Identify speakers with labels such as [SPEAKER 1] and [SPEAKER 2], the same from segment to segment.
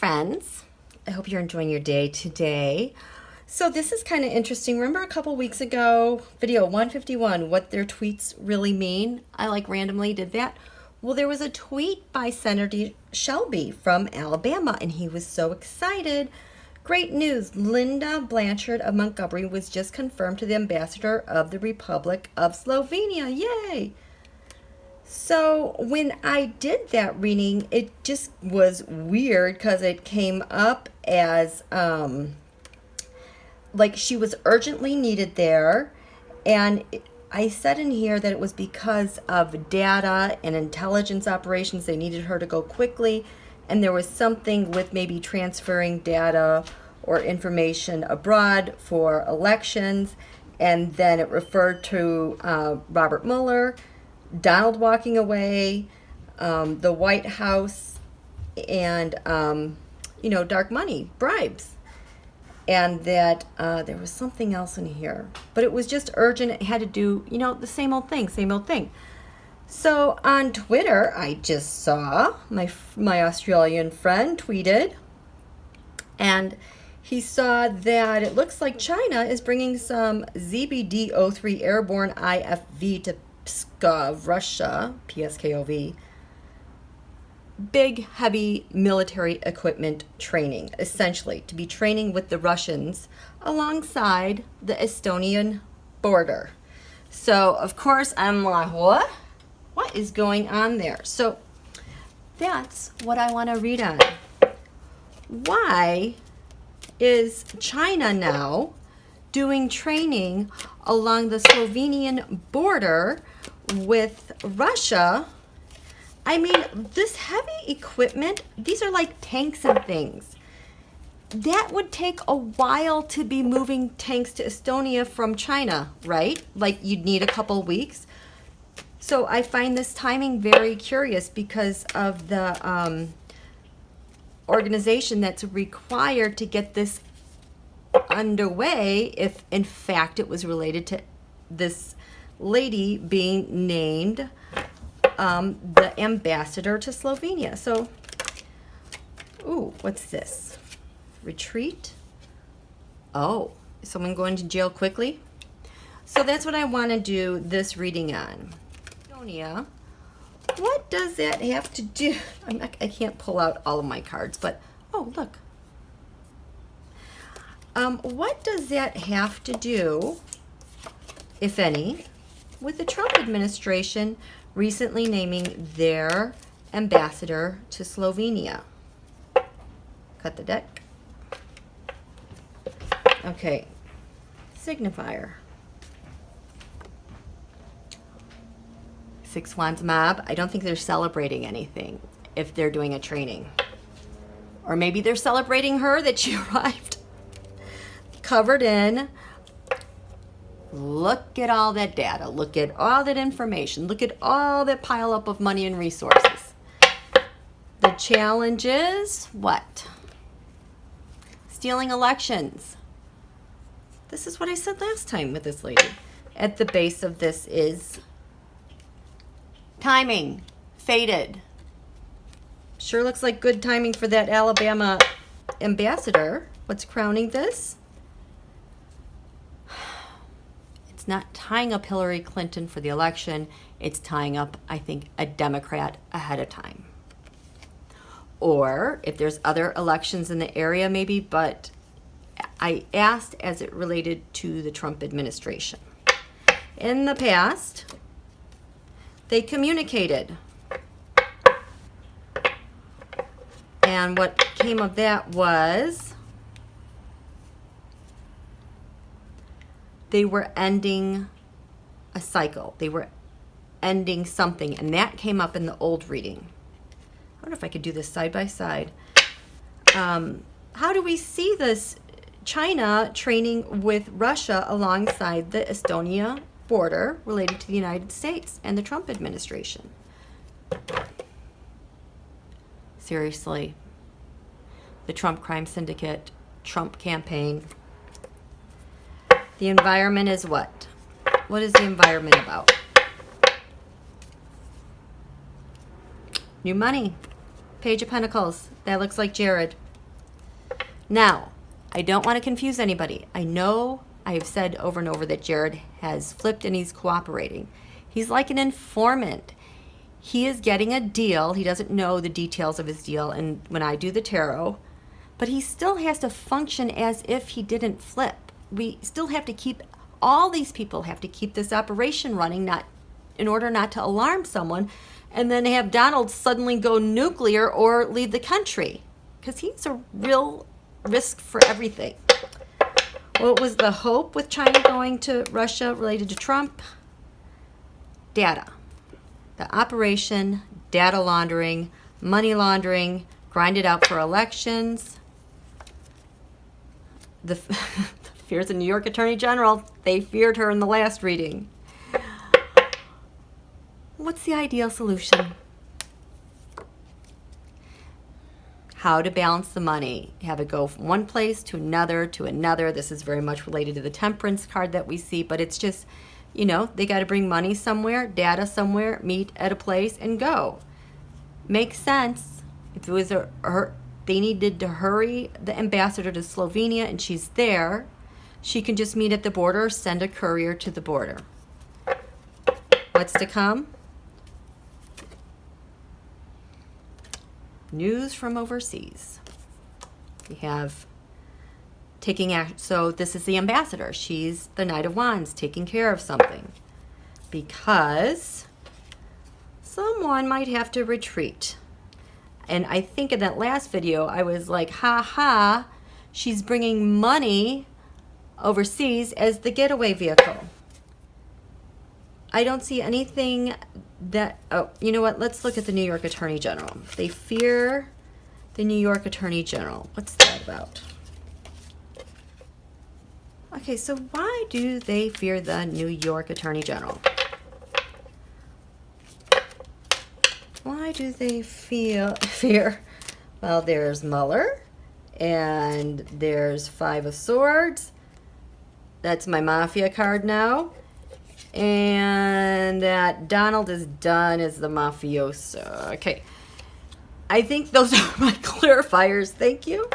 [SPEAKER 1] friends. I hope you're enjoying your day today. So this is kind of interesting. Remember a couple weeks ago, video 151, what their tweets really mean? I randomly did that. Well, there was a tweet by Senator Shelby from Alabama, and he was so excited. Great news. Linda Blanchard of Montgomery was just confirmed to the ambassador of the Republic of Slovenia. Yay! So when I did that reading, it just was weird because it came up as like she was urgently needed there. And I said in here that it was because of data and intelligence operations. They needed her to go quickly. And there was something with maybe transferring data or information abroad for elections. And then it referred to Robert Mueller, Donald walking away, the White House, and, dark money, bribes. And that there was something else in here. But it was just urgent. It had to do, the same old thing, So on Twitter, I just saw my Australian friend tweeted, and he saw that it looks like China is bringing some ZBD-03 airborne IFV to Pskov, Russia, PSKOV, big, heavy military equipment training, essentially, to be training with the Russians alongside the Estonian border. So, of course, I'm like, what? What is going on there? So, that's what I want to read on. Why is China now doing training along the Slovenian border with Russia? I mean, this heavy equipment, these are like tanks and things. That would take a while to be moving tanks to Estonia from China, right? Like you'd need a couple weeks. So I find this timing very curious because of the organization that's required to get this underway, if in fact it was related to this lady being named the ambassador to Slovenia. So, ooh, what's this? Retreat? Oh, is someone going to jail quickly? So that's what I want to do this reading on. Estonia. What does that have to do? I can't pull out all of my cards, but oh, look. What does that have to do, if any, with the Trump administration recently naming their ambassador to Slovenia? Cut the deck. Okay. Signifier. Six Wands Mob. I don't think they're celebrating anything if they're doing a training. Or maybe they're celebrating her that she arrived covered in. Look at all that data. Look at all that information. Look at all that pile up of money and resources. The challenge is what? Stealing elections. This is what I said last time with this lady. At the base of this is timing. Fated. Sure looks like good timing for that Alabama ambassador. What's crowning this? It's not tying up Hillary Clinton for the election. It's tying up, I think, a Democrat ahead of time. Or if there's other elections in the area, maybe, but I asked as it related to the Trump administration. In the past, they communicated. And what came of that was they were ending a cycle. They were ending something, and that came up in the old reading. I wonder if I could do this side by side. How do we see this China training with Russia alongside the Estonia border related to the United States and the Trump administration? Seriously. The Trump crime syndicate, Trump campaign. The environment is what? What is the environment about? New money. Page of Pentacles. That looks like Jared. Now, I don't want to confuse anybody. I know I have said over and over that Jared has flipped and he's cooperating. He's like an informant. He is getting a deal. He doesn't know the details of his deal, and when I do the tarot, but he still has to function as if he didn't flip. We still have to keep, all these people have to keep this operation running, not in order not to alarm someone and then have Donald suddenly go nuclear or leave the country, because he's a real risk for everything. What was the hope with China going to Russia related to Trump? Data. The operation, data laundering, money laundering, grinded out for elections. The fears of New York Attorney General, they feared her in the last reading. What's the ideal solution? How to balance the money. Have it go from one place to another to another. This is very much related to the temperance card that we see, but it's just, you know, they got to bring money somewhere, data somewhere, meet at a place, and go. Makes sense. If it was they needed to hurry the ambassador to Slovenia and she's there, she can just meet at the border, send a courier to the border. What's to come? News from overseas. We have taking action. So this is the ambassador. She's the Knight of Wands, taking care of something. Because someone might have to retreat. And I think in that last video, I was like, ha ha, she's bringing money overseas as the getaway vehicle. I don't see anything that, oh, you know what? Let's look at the New York Attorney General. They fear the New York Attorney General. What's that about? Okay, so why do they fear the New York Attorney General? Why do they fear? Well, there's Mueller, and there's Five of Swords. That's my Mafia card now. And that Donald is done as the mafioso. Okay. I think those are my clarifiers. Thank you.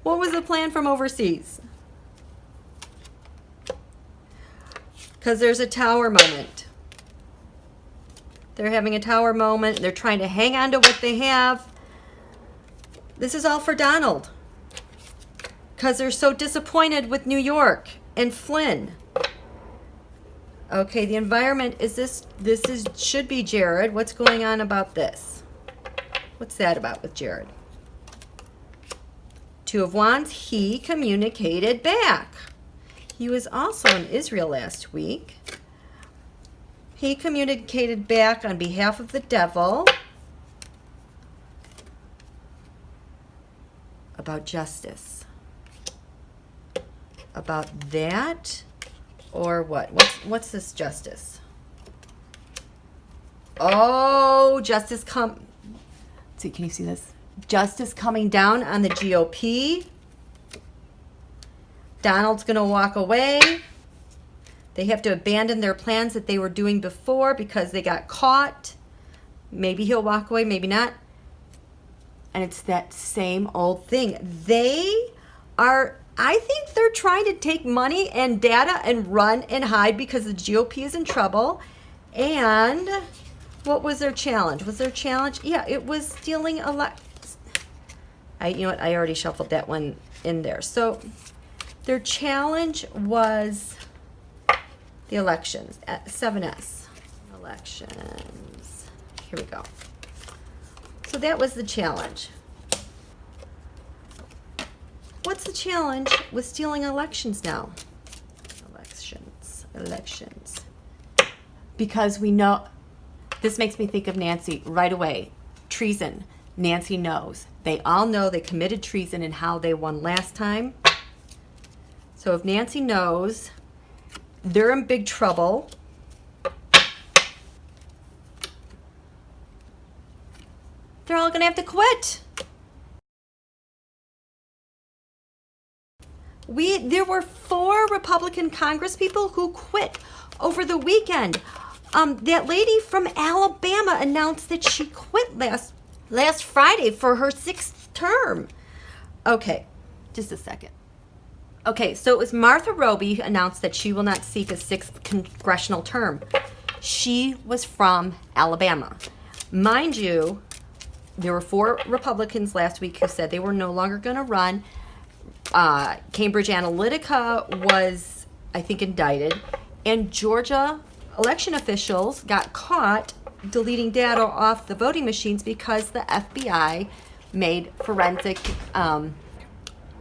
[SPEAKER 1] What was the plan from overseas? Because there's a tower moment. They're having a tower moment. They're trying to hang on to what they have. This is all for Donald. Because they're so disappointed with New York and Flynn. Okay, the environment is this should be Jared. What's going on about this? What's that about with Jared? Two of Wands, he communicated back. He was also in Israel last week. He communicated back on behalf of the devil about justice. About that. Or what? What's this justice? Oh, justice let's see, can you see this? Justice coming down on the GOP. Donald's going to walk away. They have to abandon their plans that they were doing before because they got caught. Maybe he'll walk away, maybe not. And it's that same old thing. I think they're trying to take money and data and run and hide because the GOP is in trouble. And what was their challenge? Was their challenge? Yeah, it was stealing elections. You know what? I already shuffled that one in there. So their challenge was the elections at 7S. Elections. Here we go. So that was the challenge. What's the challenge with stealing elections now? Elections. Because we know, this makes me think of Nancy right away. Treason. Nancy knows. They all know they committed treason and how they won last time. So if Nancy knows, they're in big trouble. They're all going to have to quit. There were 4 Republican congresspeople who quit over the weekend. That lady from Alabama announced that she quit last Friday for her 6th term. Okay, Just a second. Okay, so it was Martha Roby who announced that she will not seek a sixth congressional term. She was from Alabama. Mind you, there were 4 Republicans last week who said they were no longer going to run. Cambridge Analytica was, I think, indicted. And Georgia election officials got caught deleting data off the voting machines because the FBI made forensic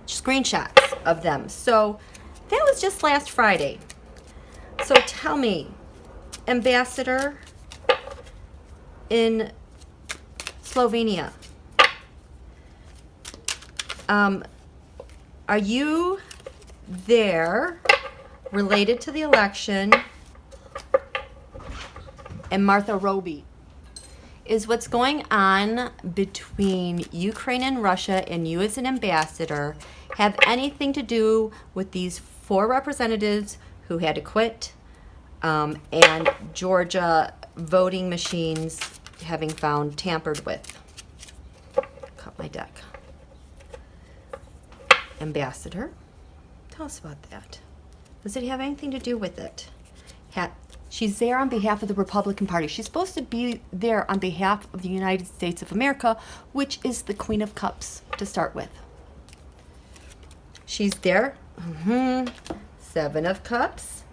[SPEAKER 1] screenshots of them. So that was just last Friday. So tell me, Ambassador in Slovenia, are you there related to the election? And Martha Roby, is what's going on between Ukraine and Russia and you as an ambassador have anything to do with these 4 representatives who had to quit, and Georgia voting machines having found tampered with? Cut my deck. Ambassador, tell us about that. Does it have anything to do with it? She's there on behalf of the Republican Party. She's supposed to be there on behalf of the United States of America, which is the Queen of Cups to start with. She's there. 7 of Cups.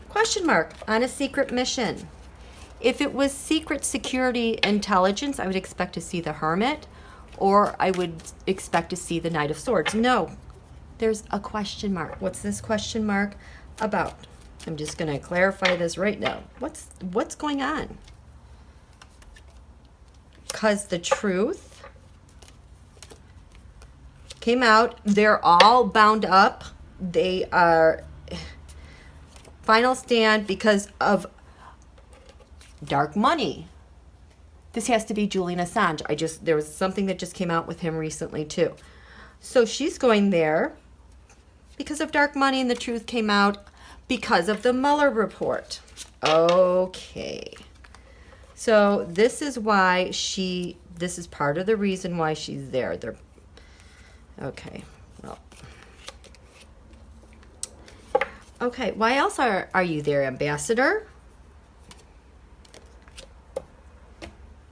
[SPEAKER 1] Question mark. On a secret mission. If it was secret security intelligence, I would expect to see the Hermit, or I would expect to see the Knight of Swords. No. There's a question mark. What's this question mark about? I'm just going to clarify this right now. What's going on? Because the truth came out. They're all bound up. They are final stand because of dark money. This has to be Julian Assange. There was something that just came out with him recently too. So she's going there because of dark money, and the truth came out because of the Mueller report. Okay. So this is why this is part of the reason why she's there. Okay. Well. Okay, why else are you there, Ambassador?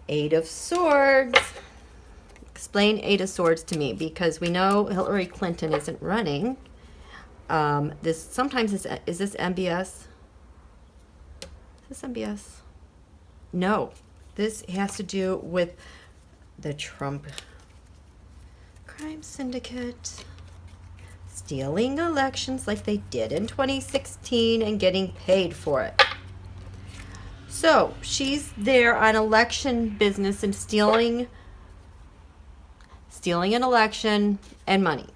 [SPEAKER 1] 8 of Swords. Explain 8 of Swords to me, because we know Hillary Clinton isn't running. Is this MBS? Is this MBS? No. This has to do with the Trump crime syndicate stealing elections like they did in 2016 and getting paid for it. So she's there on election business and stealing an election and money.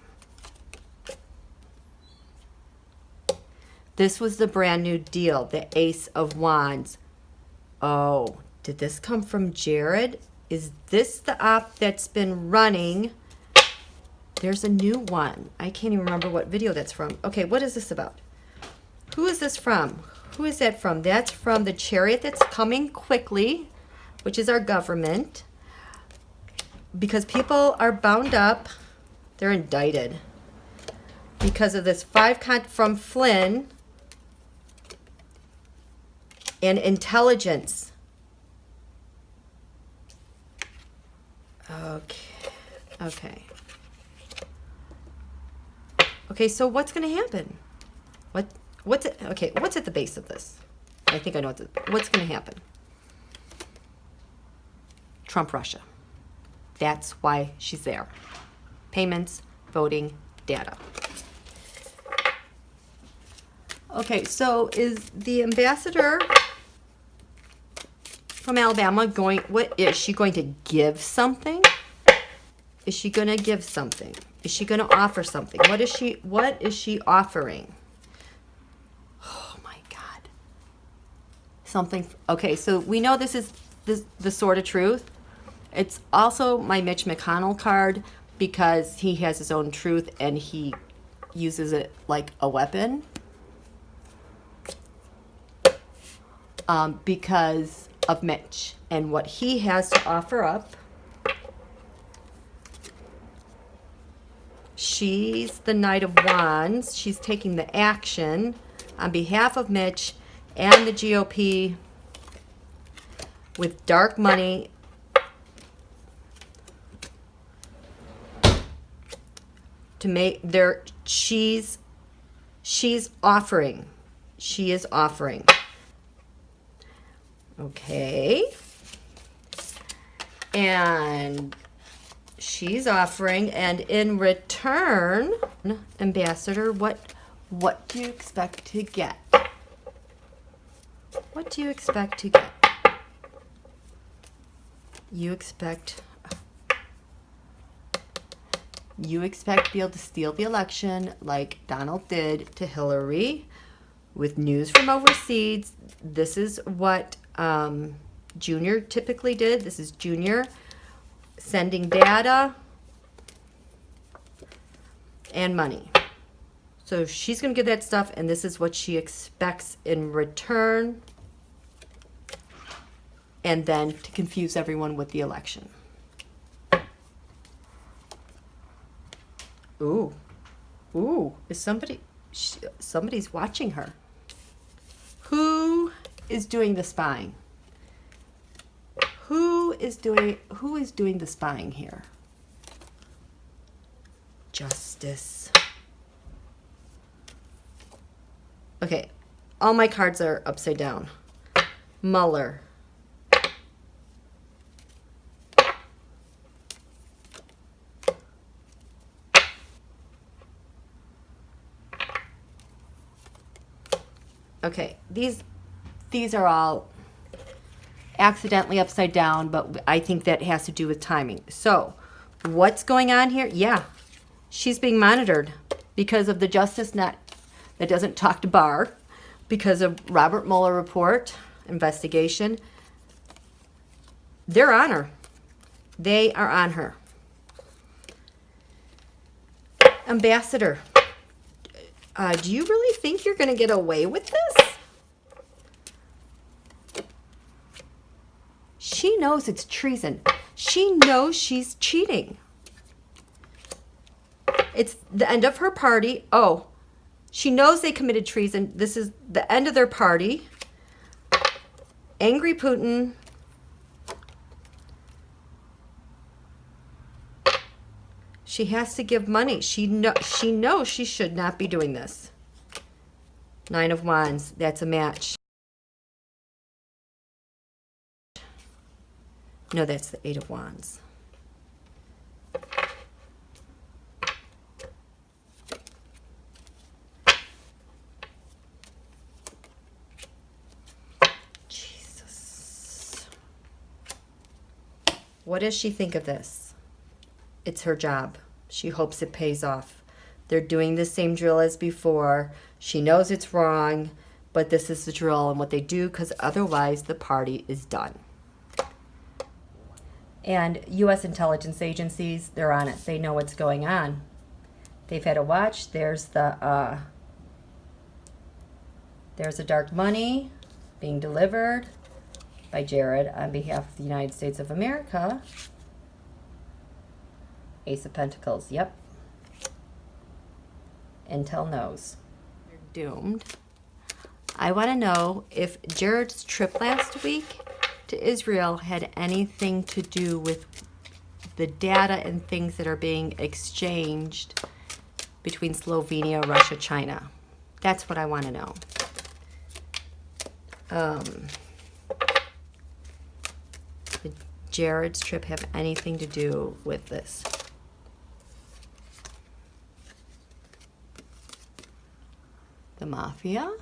[SPEAKER 1] This was the brand new deal, the Ace of Wands. Oh, did this come from Jared? Is this the op that's been running? There's a new one. I can't even remember what video that's from. Okay, what is this about? Who is this from? Who is that from? That's from the Chariot that's coming quickly, which is our government. Because people are bound up. They're indicted. Because of this 5 from Flynn. And intelligence. Okay. Okay, so what's going to happen? What's at the base of this? I think I know what's going to happen. Trump, Russia. That's why she's there. Payments, voting, data. Okay, so is the ambassador from Alabama what is she going to give something? Is she going to give something? Is she going to offer something? What is she offering? Oh my God. Something. Okay, so we know this is the sword of truth. It's also my Mitch McConnell card because he has his own truth and he uses it like a weapon. Because of Mitch and what he has to offer up. She's the Knight of Wands. She's taking the action on behalf of Mitch and the GOP with dark money. To make their, she's offering. She is offering. Okay. And she's offering, and in return, Ambassador, what do you expect to get? What do you expect to get? You expect to be able to steal the election like Donald did to Hillary with news from overseas. This is what Junior typically did. This is Junior sending data and money. So she's going to get that stuff, and this is what she expects in return, and then to confuse everyone with the election. Ooh, is somebody's watching her. Who is doing the spying? Who is doing the spying here? Justice. Okay, all my cards are upside down. Mueller. Okay, these are all accidentally upside down, but I think that has to do with timing. So, what's going on here? Yeah, she's being monitored because of the Justice Net that doesn't talk to Barr, because of Robert Mueller report, investigation. They're on her. They are on her. Ambassador, do you really think you're going to get away with this? She knows it's treason. She knows she's cheating. It's the end of her party. Oh, she knows they committed treason. This is the end of their party. Angry Putin. She has to give money. She knows she should not be doing this. Nine of Wands. That's a match. No, that's the Eight of Wands. Jesus. What does she think of this? It's her job. She hopes it pays off. They're doing the same drill as before. She knows it's wrong, but this is the drill and what they do, because otherwise the party is done. And U.S. intelligence agencies, they're on it. They know what's going on. They've had a watch. There's a dark money being delivered by Jared on behalf of the United States of America. Ace of Pentacles, yep. Intel knows. They're doomed. I want to know if Jared's trip last week to Israel had anything to do with the data and things that are being exchanged between Slovenia, Russia, China. That's what I want to know. Did Jared's trip have anything to do with this? The Mafia.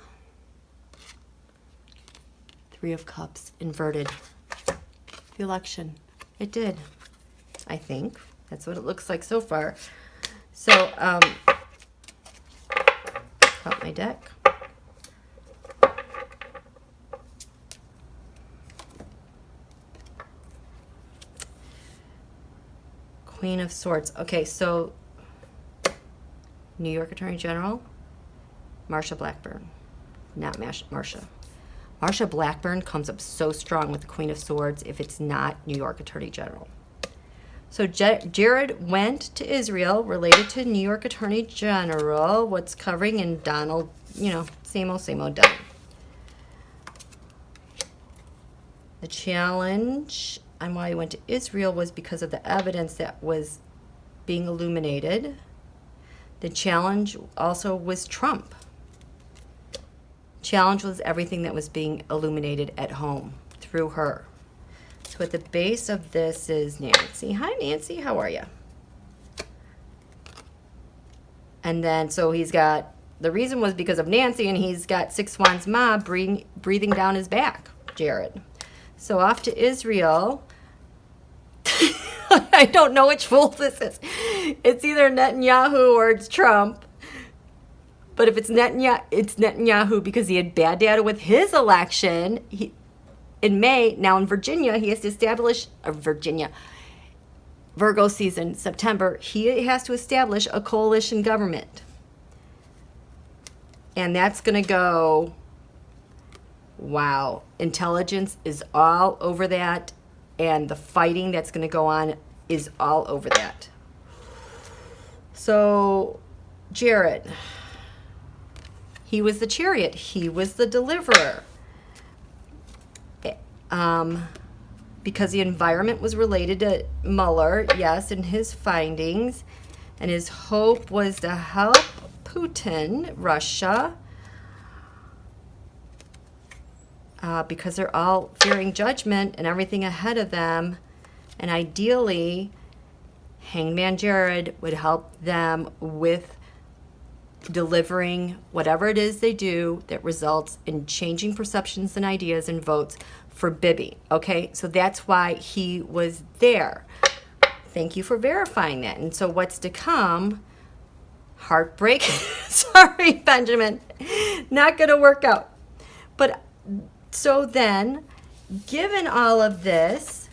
[SPEAKER 1] Three of Cups inverted. The election. It did. I think. That's what it looks like so far. So, cut my deck. Queen of Swords. Okay, so New York Attorney General, Marsha Blackburn. Not Marsha. Marsha Blackburn comes up so strong with the Queen of Swords if it's not New York Attorney General. So Jared went to Israel, related to New York Attorney General. What's covering in Donald, same old done. The challenge on why he went to Israel was because of the evidence that was being illuminated. The challenge also was Trump. Challenge was everything that was being illuminated at home through her. So at the base of this is Nancy. Hi, Nancy. How are you? And then, so he's got, the reason was because of Nancy, and he's got Six Wands Ma breathing down his back, Jared. So off to Israel. I don't know which fool this is. It's either Netanyahu or it's Trump. But if it's Netanyahu, it's Netanyahu because he had bad data with his election. In May, now in Virginia, he has to establish, Virgo season, September, he has to establish a coalition government. And that's going to go, wow, intelligence is all over that, and the fighting that's going to go on is all over that. So, Jared, he was the chariot. He was the deliverer. Because the environment was related to Mueller, yes, and his findings. And his hope was to help Putin, Russia, because they're all fearing judgment and everything ahead of them. And ideally, Hangman Jared would help them with delivering whatever it is they do that results in changing perceptions and ideas and votes for Bibi. Okay, so that's why he was there. Thank you for verifying that. And so what's to come? Heartbreak. Sorry, Benjamin. Not going to work out. But so then, given all of this,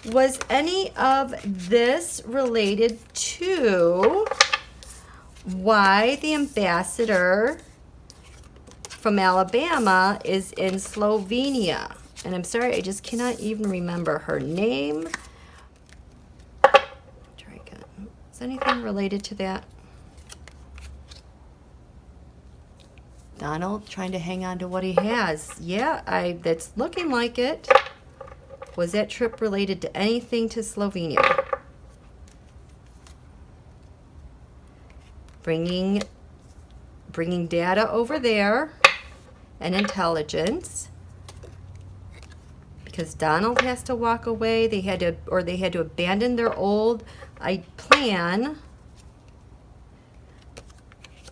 [SPEAKER 1] was any of this related to why the ambassador from Alabama is in Slovenia? And I'm sorry, I just cannot even remember her name. Is anything related to that? Donald trying to hang on to what he has. Yeah, that's looking like it. Was that trip related to anything to Slovenia? Bringing data over there and intelligence. Because Donald has to walk away. They had to abandon their old plan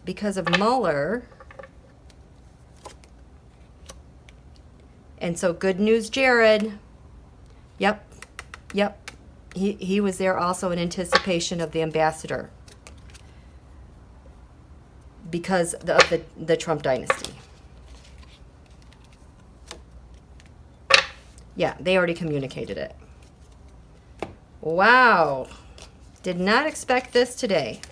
[SPEAKER 1] because of Mueller. And so good news, Jared. Yep. He was there also in anticipation of the ambassador because of the Trump dynasty. Yeah, they already communicated it. Wow. Did not expect this today.